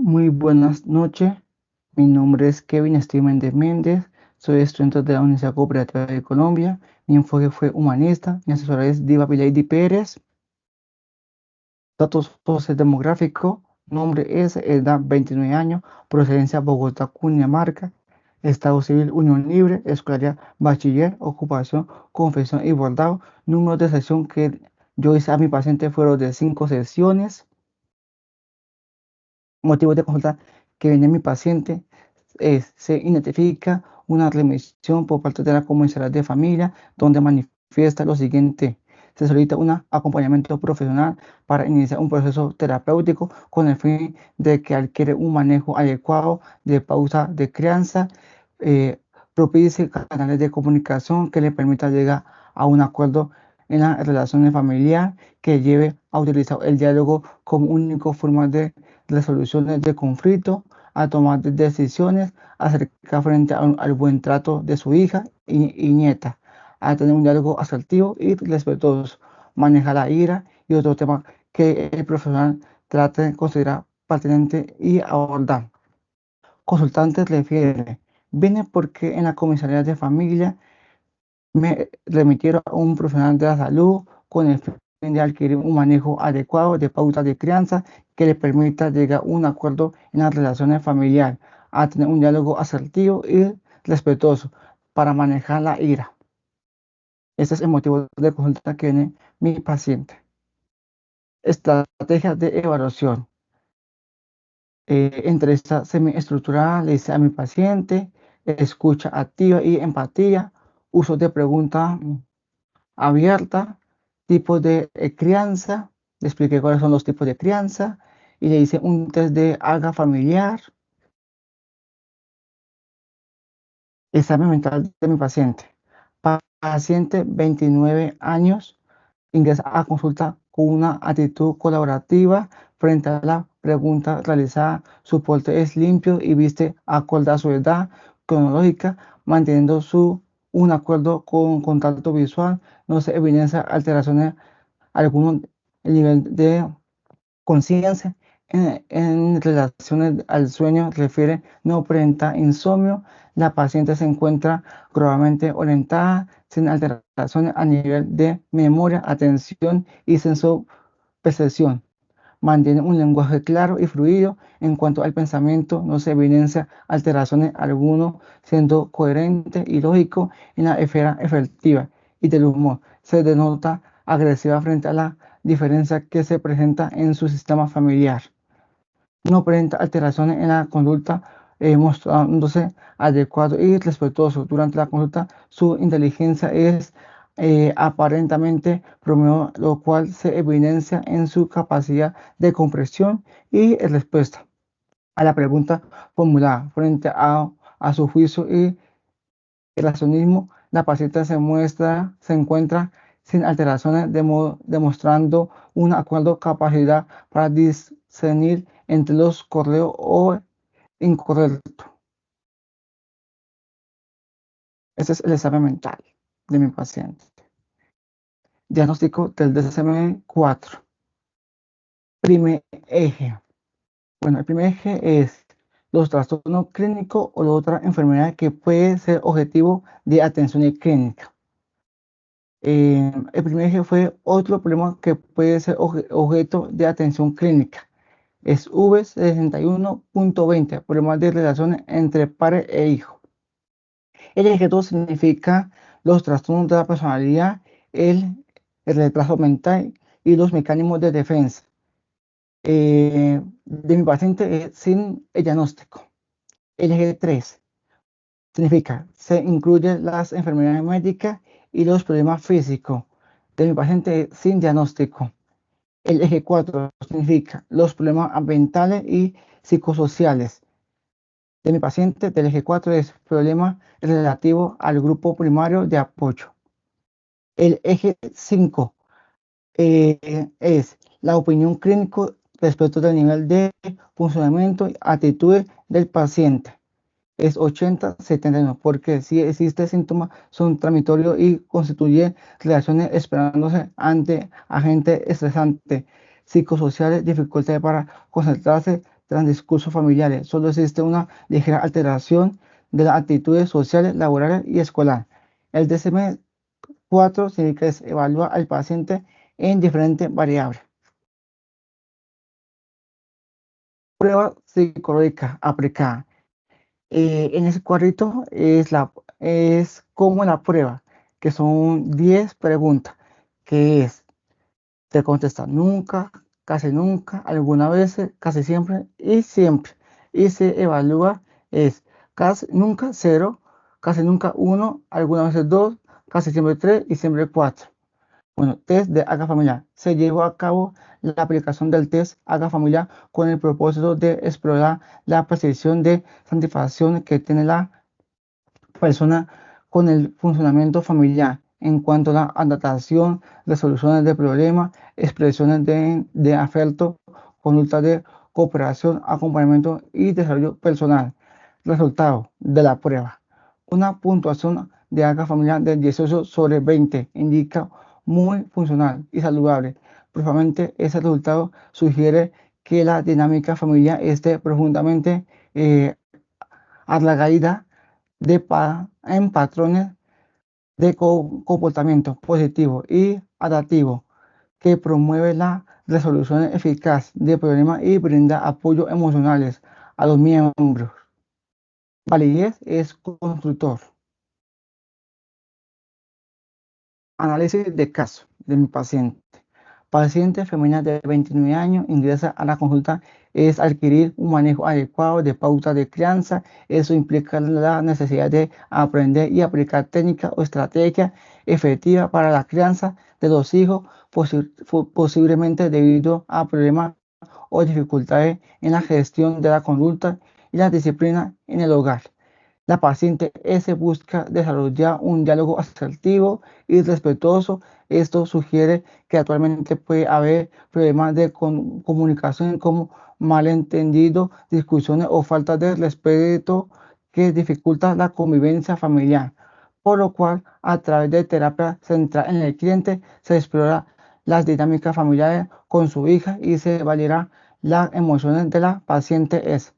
Muy buenas noches. Mi nombre es Kevin Steven de Méndez. Soy estudiante de la Universidad Cooperativa de Colombia. Mi enfoque fue humanista. Mi asesora es Diva Pilaydi Pérez. Datos sociodemográficos. Nombre es edad 29 años. Procedencia Bogotá, Cundinamarca. Estado civil Unión Libre. Escolaridad bachiller. Ocupación, confesión y bordado. Número de sesión que yo hice a mi paciente fueron de 5 sesiones. Motivo de consulta que viene mi paciente se identifica una remisión por parte de la comisaría de familia donde manifiesta lo siguiente. Se solicita un acompañamiento profesional para iniciar un proceso terapéutico con el fin de que adquiere un manejo adecuado de pausa de crianza, eh, propicie canales de comunicación que le permita llegar a un acuerdo en las relaciones familiares, que lleve a utilizar el diálogo como único forma de resoluciones de conflicto, a tomar decisiones acerca frente al buen trato de su hija y nieta, a tener un diálogo asertivo y respetuoso, manejar la ira y otro tema que el profesional trate de considerar pertinente y abordar. Consultante refiere, viene porque en la comisaría de familia me remitieron a un profesional de la salud con el fin de adquirir un manejo adecuado de pautas de crianza que le permita llegar a un acuerdo en las relaciones familiares, a tener un diálogo asertivo y respetuoso para manejar la ira. Ese es el motivo de consulta que tiene mi paciente. Estrategias de evaluación. Entrevista semiestructurada, le dice a mi paciente, escucha activa y empatía, uso de preguntas abierta, tipos de crianza, le expliqué cuáles son los tipos de crianza y le hice un test de alga familiar, examen mental de mi paciente. Paciente 29 años, ingresa a consulta con una actitud colaborativa frente a la pregunta realizada. Su porte es limpio y viste acorde a su edad cronológica, manteniendo un acuerdo con contacto visual. No se evidencia alteraciones alguno el nivel de conciencia en relación al sueño refiere no presenta insomnio, la paciente se encuentra globalmente orientada sin alteraciones a nivel de memoria, atención y sensopercepción. Mantiene un lenguaje claro y fluido en cuanto al pensamiento, no se evidencia alteraciones alguno, siendo coherente y lógico en la esfera efectiva y del humor. Se denota agresiva frente a la diferencia que se presenta en su sistema familiar. No presenta alteraciones en la conducta, mostrándose adecuado y respetuoso. Durante la consulta, su inteligencia es aparentemente promedio, lo cual se evidencia en su capacidad de comprensión y respuesta a la pregunta formulada. Frente a su juicio y el racionalismo, la paciente se encuentra sin alteraciones, demostrando un acuerdo capacidad para discernir entre los correos o incorrectos. Ese es el examen mental de mi paciente. Diagnóstico del DSM-4. Primer eje. Bueno, el primer eje es los trastornos clínicos o la otra enfermedad que puede ser objetivo de atención clínica. El primer eje fue otro problema que puede ser objeto de atención clínica. Es V61.20, problemas de relaciones entre padre e hijo. El eje 2 significa los trastornos de la personalidad, el retraso mental y los mecanismos de defensa. De mi paciente sin el diagnóstico. El eje 3 significa, se incluyen las enfermedades médicas y los problemas físicos de mi paciente sin diagnóstico. El eje 4 significa los problemas ambientales y psicosociales de mi paciente. Del eje 4 es problemas relativos al grupo primario de apoyo. El eje 5 es la opinión clínica respecto del nivel de funcionamiento y actitudes del paciente. Es 80-71, porque si existe síntomas son transitorios y constituyen relaciones esperándose ante agentes estresantes, psicosociales, dificultades para concentrarse, transcursos familiares. Solo existe una ligera alteración de las actitudes sociales, laborales y escolar. El DSM-4 significa que se evalúa al paciente en diferentes variables. Prueba psicológica aplicada. En ese cuadrito es como la prueba, que son 10 preguntas, que es, te contesta nunca, casi nunca, algunas veces, casi siempre y siempre. Y se evalúa es casi nunca cero, casi nunca uno, algunas veces dos, casi siempre tres y siempre cuatro. Bueno, test de AGA familiar. Se llevó a cabo la aplicación del test AGA familiar con el propósito de explorar la percepción de satisfacción que tiene la persona con el funcionamiento familiar en cuanto a la adaptación, resoluciones de problemas, expresiones de afecto, conducta de cooperación, acompañamiento y desarrollo personal. Resultado de la prueba. Una puntuación de AGA familiar de 18 sobre 20 indica muy funcional y saludable. Probablemente ese resultado sugiere que la dinámica familiar esté profundamente arraigada en patrones de comportamiento positivo y adaptivo que promueve la resolución eficaz de problemas y brinda apoyo emocionales a los miembros. Validez es constructor. Análisis de caso de mi paciente. Paciente femenina de 29 años ingresa a la consulta es adquirir un manejo adecuado de pauta de crianza. Eso implica la necesidad de aprender y aplicar técnicas o estrategias efectivas para la crianza de los hijos, posiblemente debido a problemas o dificultades en la gestión de la conducta y la disciplina en el hogar. La paciente S busca desarrollar un diálogo asertivo y respetuoso. Esto sugiere que actualmente puede haber problemas de comunicación como malentendido, discusiones o falta de respeto que dificultan la convivencia familiar. Por lo cual, a través de terapia central en el cliente, se explora las dinámicas familiares con su hija y se validará las emociones de la paciente S,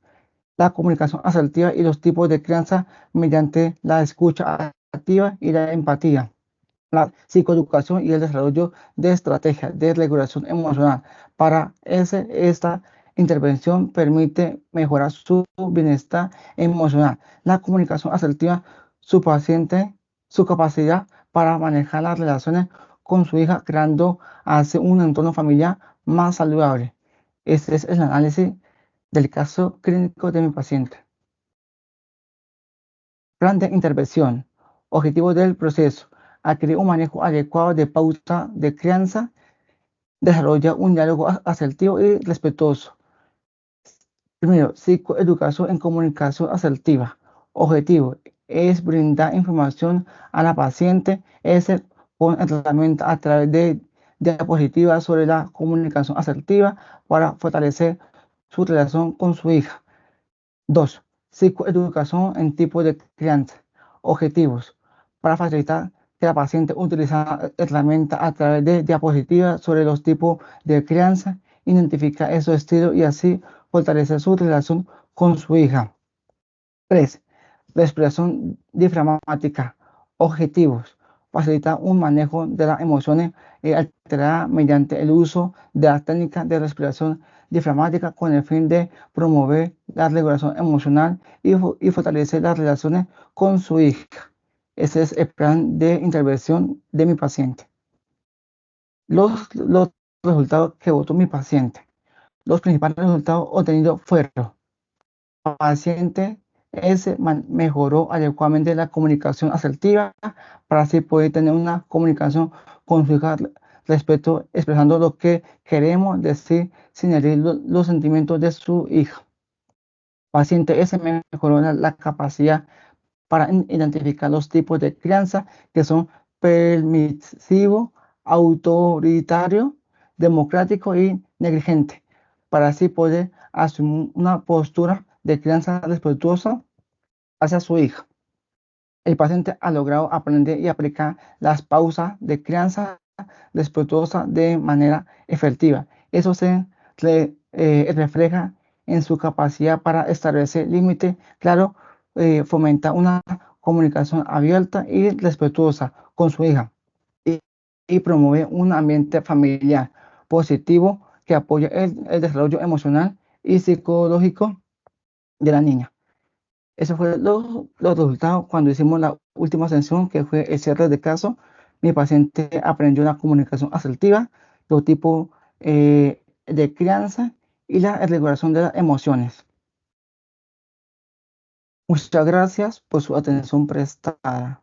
la comunicación asertiva y los tipos de crianza mediante la escucha activa y la empatía, la psicoeducación y el desarrollo de estrategias de regulación emocional. Esta intervención permite mejorar su bienestar emocional, la comunicación asertiva, su capacidad para manejar las relaciones con su hija, creando así un entorno familiar más saludable. Este es el análisis del caso clínico de mi paciente. Plan de intervención. Objetivo del proceso. Adquirir un manejo adecuado de pauta de crianza. Desarrolla un diálogo asertivo y respetuoso. Primero, psicoeducación en comunicación asertiva. Objetivo es brindar información a la paciente con herramientas a través de diapositivas sobre la comunicación asertiva para fortalecer su relación con su hija. 2. Psicoeducación en tipo de crianza. Objetivos. Para facilitar que la paciente utilice herramientas a través de diapositivas sobre los tipos de crianza, identifica esos estilos y así fortalecer su relación con su hija. 3. Respiración diframática. Objetivos. Facilitar un manejo de las emociones alteradas mediante el uso de las técnicas de respiración diframática con el fin de promover la regulación emocional y fortalecer las relaciones con su hija. Ese es el plan de intervención de mi paciente. Los resultados que votó mi paciente. Los principales resultados obtenidos fueron: paciente S mejoró adecuadamente la comunicación asertiva para así poder tener una comunicación con su hija respecto, expresando lo que queremos decir sin herir los sentimientos de su hija. Paciente S mejoró la capacidad para identificar los tipos de crianza que son permisivo, autoritario, democrático y negligente, para así poder asumir una postura de crianza respetuosa hacia su hija. El paciente ha logrado aprender y aplicar las pausas de crianza respetuosa de manera efectiva. Eso se refleja en su capacidad para establecer límites, claro, fomenta una comunicación abierta y respetuosa con su hija y, y promueve un ambiente familiar positivo que apoya el desarrollo emocional y psicológico de la niña. Esos fueron los resultados cuando hicimos la última sesión, que fue el cierre de caso. Mi paciente aprendió la comunicación asertiva, los tipos de crianza y la regulación de las emociones. Muchas gracias por su atención prestada.